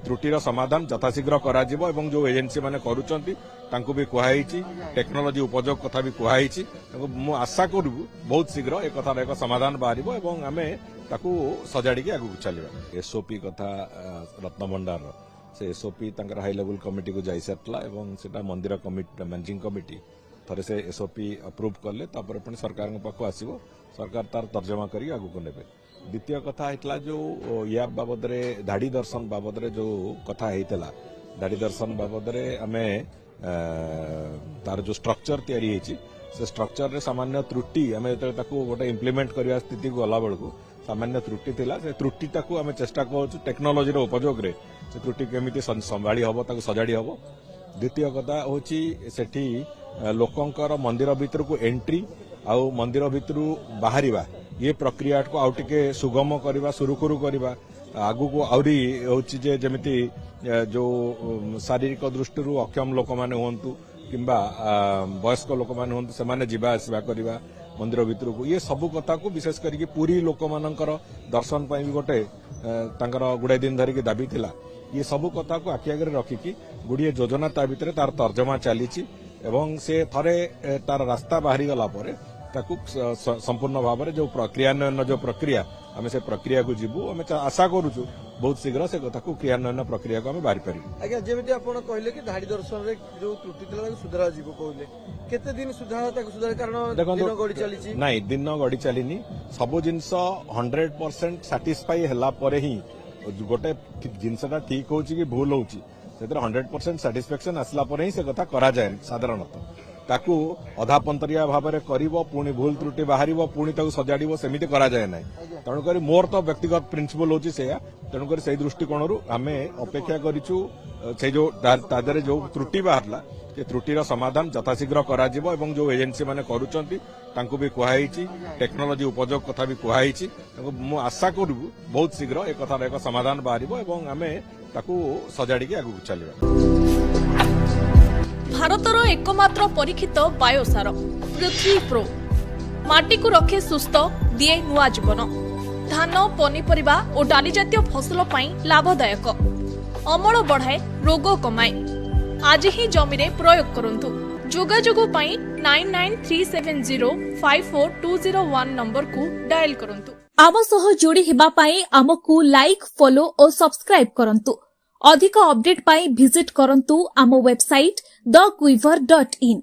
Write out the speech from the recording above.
त्रुटिर समाधान यथाशीघ्र कराजिबो एवं जो एजेंसी माने करूचंती तांको भी कुहाइछि टेक्नोलोजी उपयोग कथा भी कुहाइछि मु आशा करू बहुत शीघ्र एक कथार एक समाधान बाहरिबो एवं आमे ताकू सजाड़ी के आगु चलिबा। एसओपी कथा रत्नभंडार से एसओपी तांकर हाई लेवल कमिटी को जाई सारला एवं सेटा मंदिर कमिटी मैनेजिंग कमिटी थरे से एसओपी अप्रूव कले तापर पुणी सरकार पाखु आसीबो सरकार तार तर्जमा करी आगु को नेबे। द्वितीय कथा हेतला जो या बाबद रे धाड़ी दर्शन बाबद रे जो कथा हेतला धाड़ी दर्शन बाबद रे आमे तार जो स्ट्रक्चर तैयारी हेछि से स्ट्रक्चर रे सामान्य त्रुटि आमे ताको गोटे इम्प्लीमेंट करबा स्थिति को गला बेलको सामान्य त्रुटि थिला से त्रुटि ताको आमे चेष्टा करछु टेक्नोलोजी रो उपयोग रे से त्रुटि केमिति संभाली हबो ताको सजाड़ी हबो। द्वितीय कथा होछि सेठी लोकंकर मंदिर भितर को एंट्री आउ मंदिर भितर बाहरिबा ये प्रक्रिया को आउ टिके सुगम करबा सुरुखुरु करबा आगु को आउरी होछि जे जेमिति जो शारीरिक दृष्टि अक्षम लोक माने होंतु किंबा वयस्क लोक माने होंतु से माने जीवा आसबा करबा मंदिर भितर को ये सब कथा को विशेष करके पूरी लोक मानकर दर्शन पाई गोटे तांकर गुड़ाई दिन धरिकी दाबी थिला ये सब कथा को आखि आगे रखिकी गुड़िए योजना ता भितर तार तर्जमा चलीची एवं से थरे तार रास्ता बाहरी गला परे ताकू संपूर्ण भाव में जो क्रियान्वयन जो प्रक्रिया आम से प्रक्रिया को जीवु आम आशा करूँ बहुत शीघ्र से कथा को क्रियान्वयन प्रक्रिया को आम बाहरी पार। आज्ञा जमी आप कहले कि धाड़ी दर्शन रे जो त्रुटि थी सुधारा जीव कहले केते दिन सुधार कारण दिन गड़ी चली नाई दिन गड़ी चलीनी सब जिनस 100% सैटिस्फाई होला परे ही गोटे जिनसटा ठीक हो कि भूल हो 100% सैटिस्फैक्शन आसला पर ही से कथा करा जाए साधारणतः ताकू अधा पंतरिया भाव में करिवो पुणी भूल त्रुटि बाहरिवो पुणी ताकू सजाड़िवो सेमिति करा जाए ना तेणुकर मोर तो व्यक्तिगत प्रिंसिपल होची सेया तेणुकर से दृष्टिकोण आमे अपेक्षा करिछु से जो तादरे जो त्रुटि बाहरला ये त्रुटिर समाधान यथाशीघ्र कराजिबो एवं जो एजेंसी माने करूचंती तांको भी कुहाइछि टेक्नोलोजी उपयोग कथा भी कुहाइछि मु आशा करू बहुत शीघ्र एक कथार एक समाधान बाहरिबो एवं आमे ताकू सजाड़ी के आगु चलिबा। भारतर एकमात्र परीक्षित बायोसार पृथ्वी प्रो माटी को रखे सुस्थ दिए नुआ जीवन धान पनीपरिबा और डाली जातीय फसल पाई लाभदायक अमल बढ़ाए रोग कमाए आज ही जमी रे प्रयोग करंतु जोगाजोग पाई 9937054201 नंबर को डायल करंतु। आम सह जोड़ी हेबा पाई आमको लाइक फॉलो और सब्सक्राइब करंतु। अधिक अपडेट पाई विजिट करंतु आम वेबसाइट thequiver.in।